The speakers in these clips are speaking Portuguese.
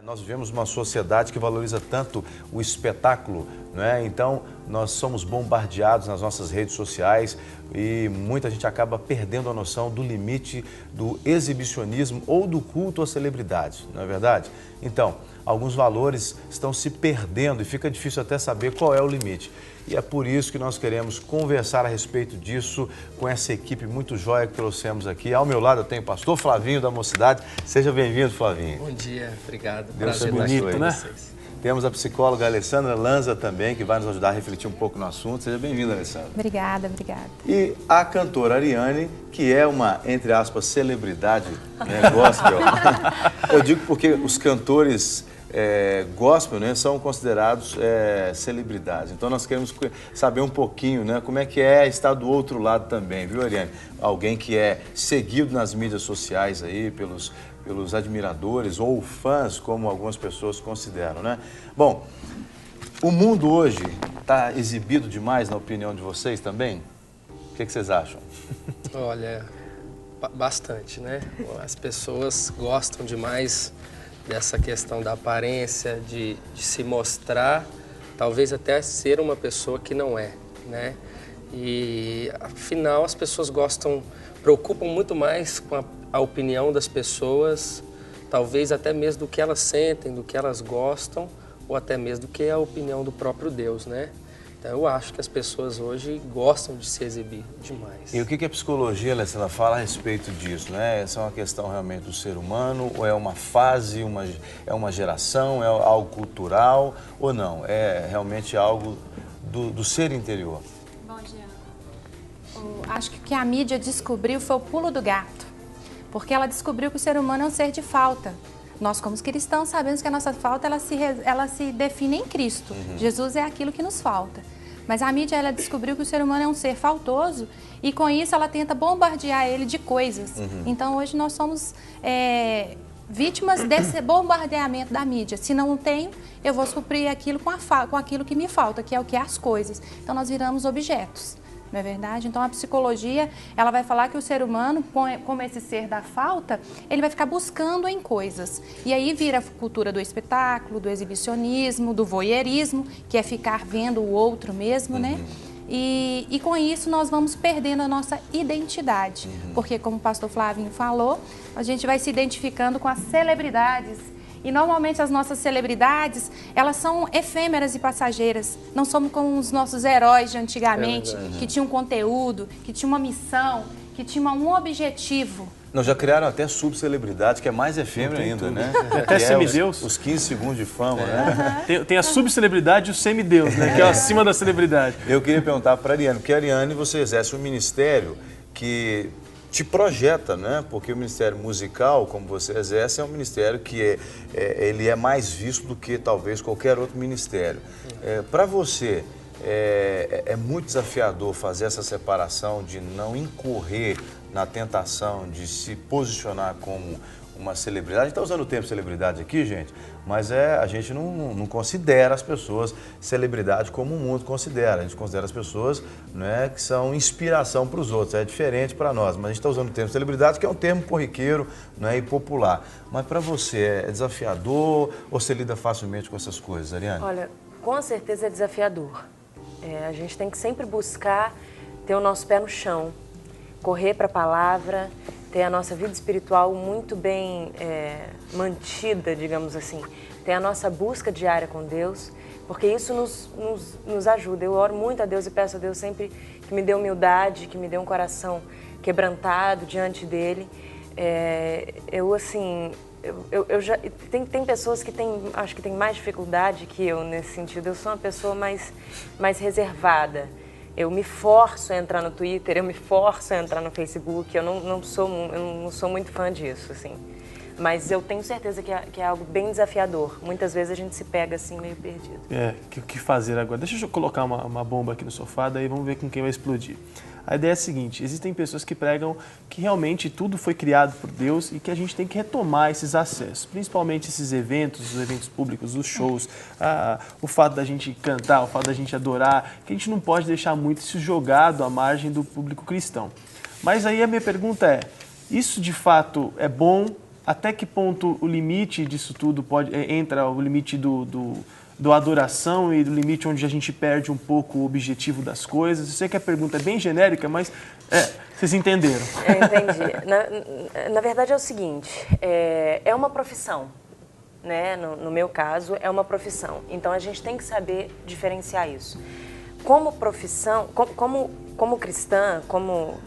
Nós vivemos uma sociedade que valoriza tanto o espetáculo, né? Então, nós somos bombardeados nas nossas redes sociais e muita gente acaba perdendo a noção do limite do exibicionismo ou do culto às celebridades, não é verdade? Então, alguns valores estão se perdendo e fica difícil até saber qual é o limite. E é por isso que nós queremos conversar a respeito disso com essa equipe muito joia que trouxemos aqui. Ao meu lado eu tenho o pastor Flavinho da Mocidade. Seja bem-vindo, Flavinho. Bom dia, obrigado. Deus Prazer bonito, estar né? com vocês. Temos a psicóloga Alessandra Lanza também, que vai nos ajudar a refletir um pouco no assunto. Seja bem-vinda, Alessandra. Obrigada, obrigada. E a cantora Ariane, que é uma, entre aspas, celebridade, né, gospel. Eu digo porque os cantores gospel, né, são considerados celebridades. Então nós queremos saber um pouquinho, né, como é que é estar do outro lado também, viu, Ariane? Alguém que é seguido nas mídias sociais aí pelos admiradores ou fãs, como algumas pessoas consideram, né? Bom, o mundo hoje está exibido demais, na opinião de vocês também? O que vocês acham? Olha, bastante, né? As pessoas gostam demais dessa questão da aparência, de se mostrar, talvez até ser uma pessoa que não é, né? E, afinal, as pessoas preocupam muito mais com a opinião das pessoas, talvez até mesmo do que elas sentem, do que elas gostam, ou até mesmo do que a opinião do próprio Deus, né? Então, eu acho que as pessoas hoje gostam de se exibir demais. E o que a psicologia, Alessandra, fala a respeito disso, né? Essa é uma questão realmente do ser humano, ou é uma fase, é uma geração, é algo cultural, ou não? É realmente algo do ser interior? Bom, Jean, acho que o que a mídia descobriu foi o pulo do gato, porque ela descobriu que o ser humano é um ser de falta. Nós, como cristãos, sabemos que a nossa falta ela se define em Cristo. Jesus é aquilo que nos falta. Mas a mídia ela descobriu que o ser humano é um ser faltoso e, com isso, ela tenta bombardear ele de coisas. Então, hoje, nós somos vítimas desse bombardeamento da mídia. Se não tenho, eu vou suprir aquilo com aquilo que me falta, que é o que? As coisas. Então, nós viramos objetos. Não é verdade? Então, a psicologia, ela vai falar que o ser humano, como esse ser da falta, ele vai ficar buscando em coisas. E aí vira a cultura do espetáculo, do exibicionismo, do voyeurismo, que é ficar vendo o outro mesmo, né? E com isso nós vamos perdendo a nossa identidade. Porque, como o pastor Flavinho falou, a gente vai se identificando com as celebridades. E normalmente as nossas celebridades, elas são efêmeras e passageiras. Não somos como os nossos heróis de antigamente, que tinham conteúdo, que tinham uma missão, que tinham um objetivo. Não, já criaram até subcelebridade, que é mais efêmera ainda, né? Até semideus. Os 15 segundos de fama, né? Tem a subcelebridade e o semideus, né? Que é acima da celebridade. Eu queria perguntar para a Ariane, porque a Ariane, você exerce um ministério que te projeta, né? Porque o ministério musical, como você exerce, é um ministério que ele é mais visto do que talvez qualquer outro ministério. Para você, é muito desafiador fazer essa separação de não incorrer na tentação de se posicionar como uma celebridade. A gente está usando o termo celebridade aqui, gente, mas a gente não considera as pessoas celebridade como o mundo considera. A gente considera as pessoas, né, que são inspiração para os outros. É diferente para nós, mas a gente está usando o termo celebridade, que é um termo corriqueiro, né, e popular. Mas para você, é desafiador ou você lida facilmente com essas coisas, Ariane? Olha, com certeza é desafiador. A gente tem que sempre buscar ter o nosso pé no chão, correr para a palavra, ter a nossa vida espiritual muito bem mantida, digamos assim. Ter a nossa busca diária com Deus, porque isso nos ajuda. Eu oro muito a Deus e peço a Deus sempre que me dê humildade, que me dê um coração quebrantado diante dele. Tem pessoas que acho que tem mais dificuldade que eu nesse sentido. Eu sou uma pessoa mais reservada. Eu me forço a entrar no Twitter, eu me forço a entrar no Facebook, eu não sou muito fã disso, assim. Mas eu tenho certeza que é algo bem desafiador. Muitas vezes a gente se pega assim, meio perdido. O que fazer agora? Deixa eu colocar uma bomba aqui no sofá, daí vamos ver com quem vai explodir. A ideia é a seguinte, existem pessoas que pregam que realmente tudo foi criado por Deus e que a gente tem que retomar esses acessos, principalmente esses eventos, os eventos públicos, os shows, o fato da gente cantar, o fato da gente adorar, que a gente não pode deixar muito isso jogado à margem do público cristão. Mas aí a minha pergunta é, isso de fato é bom até que ponto o limite disso tudo entra o limite do adoração e do limite onde a gente perde um pouco o objetivo das coisas? Eu sei que a pergunta é bem genérica, mas vocês entenderam. Eu entendi. Na verdade é o seguinte, é uma profissão, né? No meu caso, é uma profissão. Então a gente tem que saber diferenciar isso. Como profissão, como cristã, como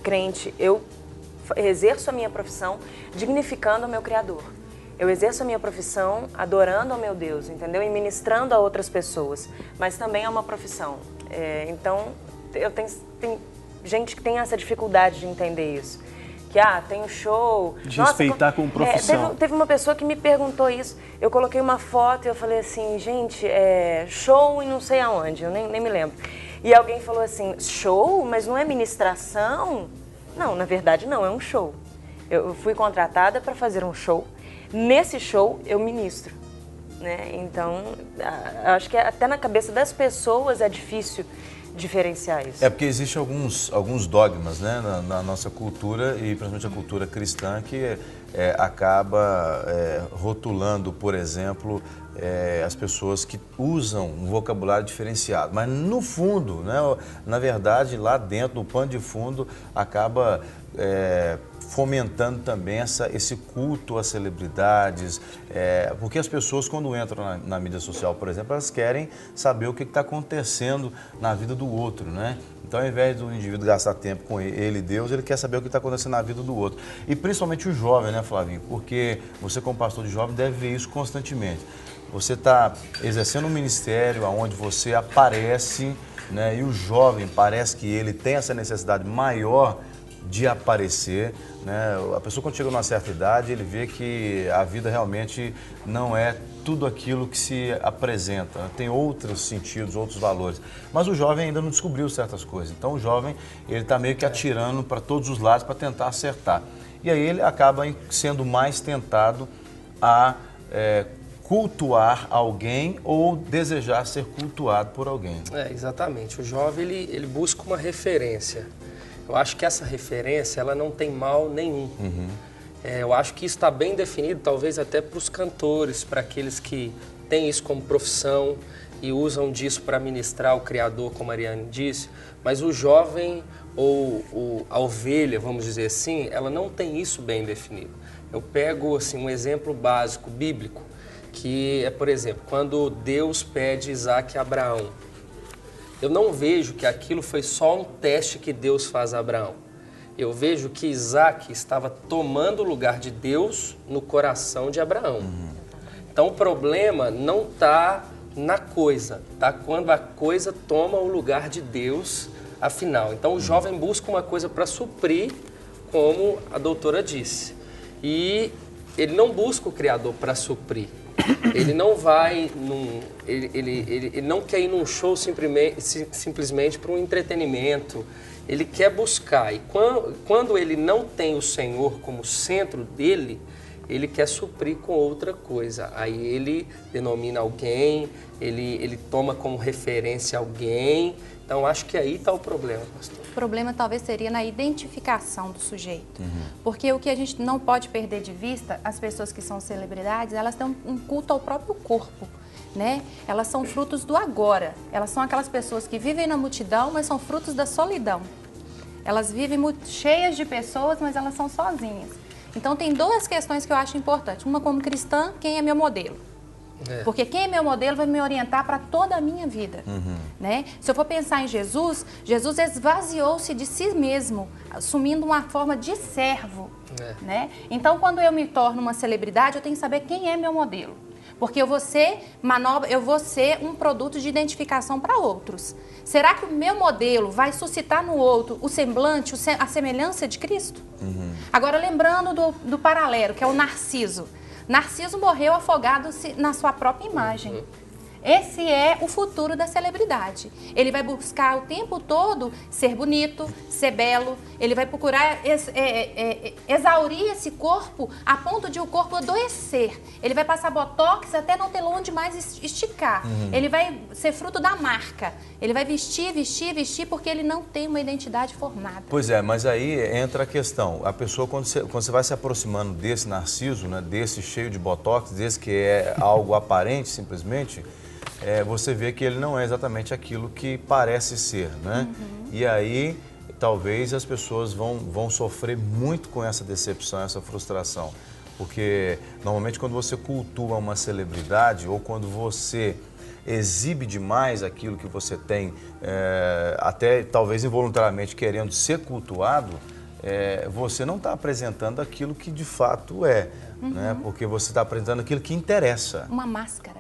crente, eu exerço a minha profissão dignificando o meu Criador. Eu exerço a minha profissão adorando ao meu Deus, entendeu? E ministrando a outras pessoas. Mas também é uma profissão. Então, tem gente que tem essa dificuldade de entender isso. Que, tem um show... De respeitar como profissão. Teve uma pessoa que me perguntou isso. Eu coloquei uma foto e eu falei assim, gente, show e não sei aonde, eu nem me lembro. E alguém falou assim, show? Mas não é ministração? Não, na verdade não, é um show. Eu fui contratada para fazer um show. Nesse show eu ministro, né? Então, acho que até na cabeça das pessoas é difícil diferenciar isso. Porque existem alguns dogmas, né, na nossa cultura, e principalmente a cultura cristã, que acaba rotulando, por exemplo, as pessoas que usam um vocabulário diferenciado. Mas no fundo, né, na verdade, lá dentro, no pano de fundo, acaba fomentando também esse culto às celebridades, porque as pessoas, quando entram na mídia social, por exemplo, elas querem saber o que está acontecendo na vida do outro, né? Então, ao invés do indivíduo gastar tempo com ele e Deus, ele quer saber o que está acontecendo na vida do outro. E principalmente o jovem, né, Flavinho? Porque você, como pastor de jovem, deve ver isso constantemente. Você está exercendo um ministério onde você aparece, né, e o jovem parece que ele tem essa necessidade maior de aparecer, né? A pessoa, quando chega numa certa idade, ele vê que a vida realmente não é tudo aquilo que se apresenta, né? Tem outros sentidos, outros valores. Mas o jovem ainda não descobriu certas coisas. Então o jovem, ele está meio que atirando para todos os lados para tentar acertar. E aí ele acaba sendo mais tentado a cultuar alguém ou desejar ser cultuado por alguém. Exatamente. O jovem, ele busca uma referência. Eu acho que essa referência, ela não tem mal nenhum. Eu acho que isso está bem definido, talvez até para os cantores, para aqueles que têm isso como profissão e usam disso para ministrar o Criador, como a Ariane disse. Mas o jovem ou a ovelha, vamos dizer assim, ela não tem isso bem definido. Eu pego assim, um exemplo básico, bíblico, que é, por exemplo, quando Deus pede Isaac a Abraão. Eu não vejo que aquilo foi só um teste que Deus faz a Abraão. Eu vejo que Isaac estava tomando o lugar de Deus no coração de Abraão. Então o problema não está na coisa, tá? Quando a coisa toma o lugar de Deus, afinal. Então o jovem busca uma coisa para suprir, como a doutora disse. E ele não busca o Criador para suprir. Ele não vai ele não quer ir num show simplesmente para um entretenimento. Ele quer buscar. E quando ele não tem o Senhor como centro dele, ele quer suprir com outra coisa. Aí ele denomina alguém, ele toma como referência alguém. Então, acho que aí está o problema, pastor. O problema talvez seria na identificação do sujeito. Porque o que a gente não pode perder de vista, as pessoas que são celebridades, elas têm um culto ao próprio corpo, né? Elas são frutos do agora. Elas são aquelas pessoas que vivem na multidão, mas são frutos da solidão. Elas vivem cheias de pessoas, mas elas são sozinhas. Então, tem duas questões que eu acho importantes. Uma, como cristã, quem é meu modelo? Porque quem é meu modelo vai me orientar para toda a minha vida, né? Se eu for pensar em Jesus, Jesus esvaziou-se de si mesmo, assumindo uma forma de servo, né? Então, quando eu me torno uma celebridade, eu tenho que saber quem é meu modelo. Porque eu vou ser um produto de identificação para outros. Será que o meu modelo vai suscitar no outro o semblante, a semelhança de Cristo? Agora, lembrando do paralelo, que é o Narciso. Narciso morreu afogado na sua própria imagem. Esse é o futuro da celebridade. Ele vai buscar o tempo todo ser bonito, ser belo, ele vai procurar exaurir esse corpo a ponto de o corpo adoecer. Ele vai passar botox até não ter onde mais esticar. Ele vai ser fruto da marca. Ele vai vestir, vestir, vestir porque ele não tem uma identidade formada. Pois é, mas aí entra a questão. A pessoa, quando você vai se aproximando desse narciso, né, desse cheio de botox, desse que é algo aparente simplesmente, você vê que ele não é exatamente aquilo que parece ser, né? E aí, talvez as pessoas vão sofrer muito com essa decepção, essa frustração. Porque, normalmente, quando você cultua uma celebridade ou quando você exibe demais aquilo que você tem, até talvez involuntariamente querendo ser cultuado, você não está apresentando aquilo que de fato é, né? Porque você está apresentando aquilo que interessa. Uma máscara.